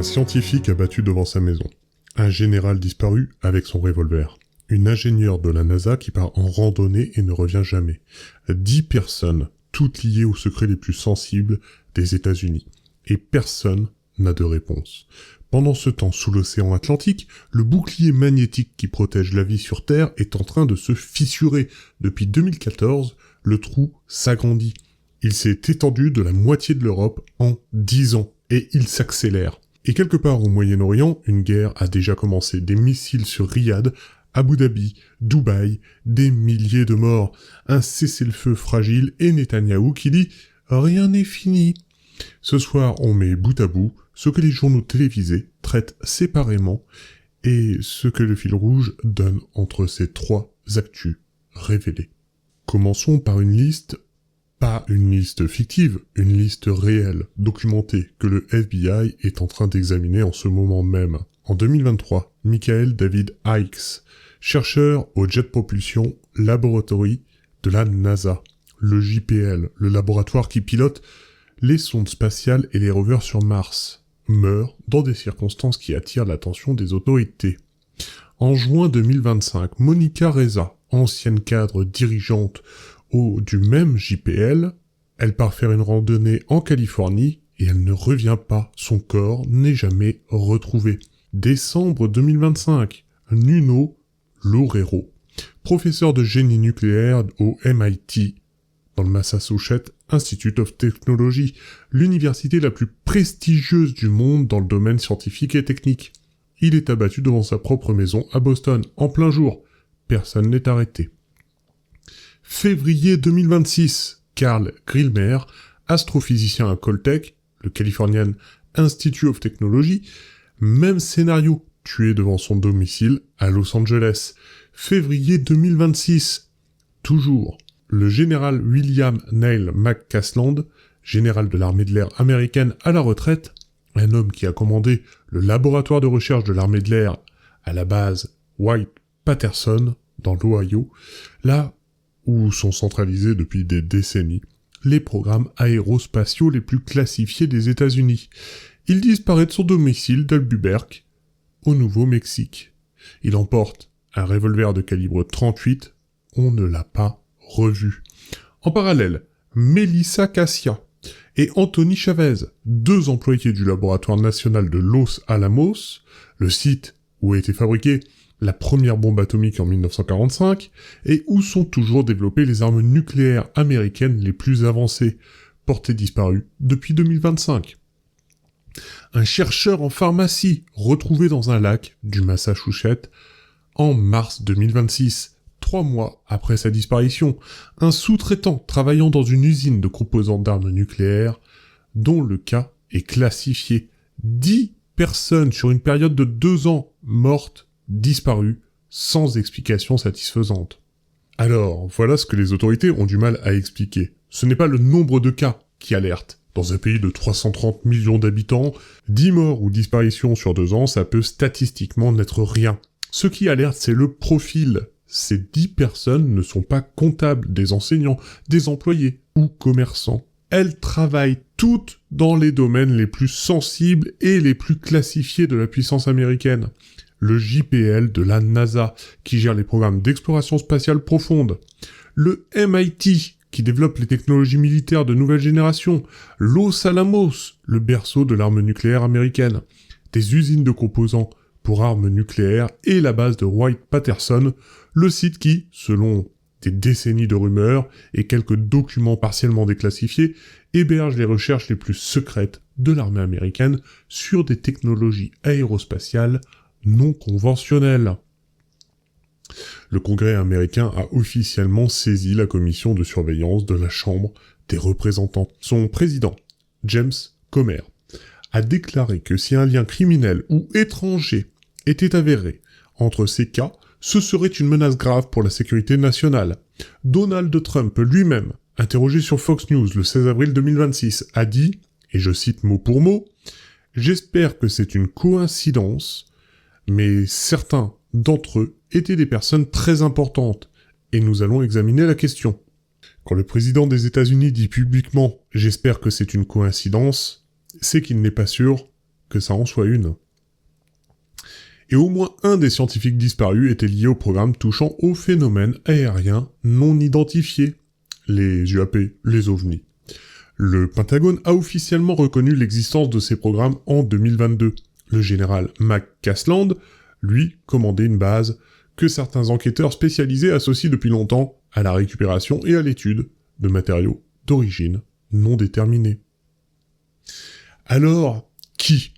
scientifique abattu devant sa maison. Un général disparu avec son revolver. Une ingénieure de la NASA qui part en randonnée et ne revient jamais. 10 personnes, toutes liées aux secrets les plus sensibles des États-Unis. Et personne n'a de réponse. Pendant ce temps, sous l'océan Atlantique, le bouclier magnétique qui protège la vie sur Terre est en train de se fissurer. Depuis 2014, le trou s'agrandit. Il s'est étendu de la moitié de l'Europe en 10 ans. Et il s'accélère. Et quelque part au Moyen-Orient, une guerre a déjà commencé. Des missiles sur Riyad, Abu Dhabi, Dubaï, des milliers de morts, un cessez-le-feu fragile et Netanyahou qui dit « Rien n'est fini ». Ce soir, on met bout à bout ce que les journaux télévisés traitent séparément et ce que le fil rouge donne entre ces trois actus révélés. Commençons par une liste, pas une liste fictive, une liste réelle, documentée, que le FBI est en train d'examiner en ce moment même. En 2023, Michael David Hicks, chercheur au Jet Propulsion Laboratory de la NASA, le JPL, le laboratoire qui pilote les sondes spatiales et les rovers sur Mars, meurt dans des circonstances qui attirent l'attention des autorités. En juin 2025, Monica Reza, ancienne cadre dirigeante du même JPL, elle part faire une randonnée en Californie et elle ne revient pas. Son corps n'est jamais retrouvé. Décembre 2025, Nuno Loureiro, professeur de génie nucléaire au MIT, dans le Massachusetts Institute of Technology, l'université la plus prestigieuse du monde dans le domaine scientifique et technique. Il est abattu devant sa propre maison à Boston, en plein jour. Personne n'est arrêté. Février 2026, Carl Grillmer, astrophysicien à Caltech, le Californian Institute of Technology, même scénario, tué devant son domicile à Los Angeles. Février 2026, toujours, le général William Neil McCasland, général de l'armée de l'air américaine à la retraite, un homme qui a commandé le laboratoire de recherche de l'armée de l'air à la base Wright-Patterson, dans l'Ohio, là où sont centralisés depuis des décennies les programmes aérospatiaux les plus classifiés des États-Unis. Il disparaît de son domicile d'Albuquerque, au Nouveau-Mexique. Il emporte un revolver de calibre 38, on ne l'a pas revu. En parallèle, Melissa Cassia et Anthony Chavez, 2 employés du laboratoire national de Los Alamos, le site où a été fabriquée la première bombe atomique en 1945, et où sont toujours développées les armes nucléaires américaines les plus avancées, portées disparues depuis 2025. Un chercheur en pharmacie retrouvé dans un lac du Massachusetts en mars 2026, 3 mois après sa disparition, un sous-traitant travaillant dans une usine de composants d'armes nucléaires, dont le cas est classifié. 10 personnes sur une période de 2 ans mortes, disparues, sans explication satisfaisante. Alors, voilà ce que les autorités ont du mal à expliquer. Ce n'est pas le nombre de cas qui alerte. Dans un pays de 330 millions d'habitants, 10 morts ou disparitions sur 2 ans, ça peut statistiquement n'être rien. Ce qui alerte, c'est le profil. Ces 10 personnes ne sont pas comptables, des enseignants, des employés ou commerçants. Elles travaillent toutes dans les domaines les plus sensibles et les plus classifiés de la puissance américaine. Le JPL de la NASA, qui gère les programmes d'exploration spatiale profonde. Le MIT, qui développe les technologies militaires de nouvelle génération. Los Alamos, le berceau de l'arme nucléaire américaine. Des usines de composants pour armes nucléaires et la base de Wright-Patterson, le site qui, selon des décennies de rumeurs et quelques documents partiellement déclassifiés, héberge les recherches les plus secrètes de l'armée américaine sur des technologies aérospatiales non conventionnelles. Le Congrès américain a officiellement saisi la commission de surveillance de la Chambre des représentants. Son président, James Comer, a déclaré que si un lien criminel ou étranger était avéré entre ces cas, ce serait une menace grave pour la sécurité nationale. Donald Trump lui-même, interrogé sur Fox News le 16 avril 2026, a dit, et je cite mot pour mot, « J'espère que c'est une coïncidence, mais certains d'entre eux étaient des personnes très importantes, et nous allons examiner la question. » Quand le président des États-Unis dit publiquement « J'espère que c'est une coïncidence », c'est qu'il n'est pas sûr que ça en soit une. Et au moins un des scientifiques disparus était lié au programme touchant aux phénomènes aériens non identifiés, les UAP, les OVNI. Le Pentagone a officiellement reconnu l'existence de ces programmes en 2022. Le général McCasland, lui, commandait une base que certains enquêteurs spécialisés associent depuis longtemps à la récupération et à l'étude de matériaux d'origine non déterminée. Alors, qui ?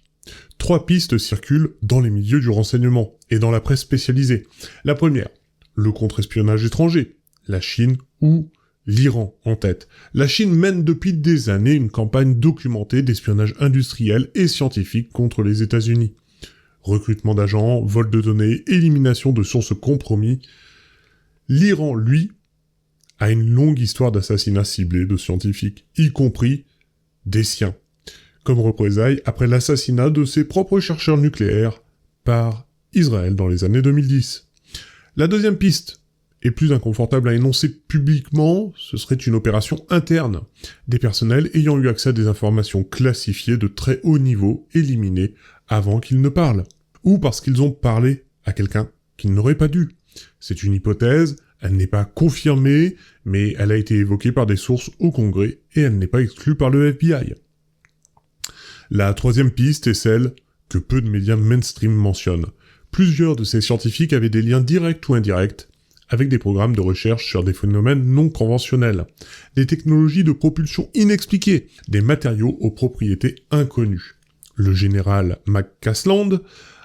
3 pistes circulent dans les milieux du renseignement et dans la presse spécialisée. La première, le contre-espionnage étranger, la Chine ou l'Iran en tête. La Chine mène depuis des années une campagne documentée d'espionnage industriel et scientifique contre les États-Unis. Recrutement d'agents, vol de données, élimination de sources compromis. L'Iran, lui, a une longue histoire d'assassinats ciblés de scientifiques, y compris des siens, comme représailles après l'assassinat de ses propres chercheurs nucléaires par Israël dans les années 2010. La deuxième piste est plus inconfortable à énoncer publiquement, ce serait une opération interne, des personnels ayant eu accès à des informations classifiées de très haut niveau éliminées avant qu'ils ne parlent, ou parce qu'ils ont parlé à quelqu'un qu'ils n'auraient pas dû. C'est une hypothèse, elle n'est pas confirmée, mais elle a été évoquée par des sources au Congrès et elle n'est pas exclue par le FBI. La troisième piste est celle que peu de médias mainstream mentionnent. Plusieurs de ces scientifiques avaient des liens directs ou indirects avec des programmes de recherche sur des phénomènes non conventionnels, des technologies de propulsion inexpliquées, des matériaux aux propriétés inconnues. Le général McCasland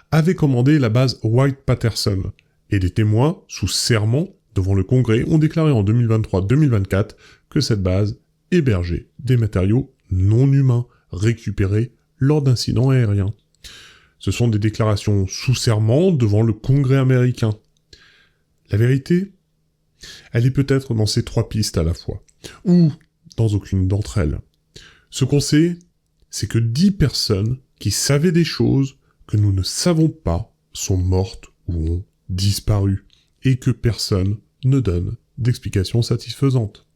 avait commandé la base Wright-Patterson, et des témoins, sous serment, devant le Congrès, ont déclaré en 2023-2024 que cette base hébergeait des matériaux non humains, récupérés lors d'incidents aériens. Ce sont des déclarations sous serment devant le Congrès américain. La vérité, elle est peut-être dans ces 3 pistes à la fois, ou dans aucune d'entre elles. Ce qu'on sait, c'est que 10 personnes qui savaient des choses que nous ne savons pas sont mortes ou ont disparu, et que personne ne donne d'explication satisfaisante.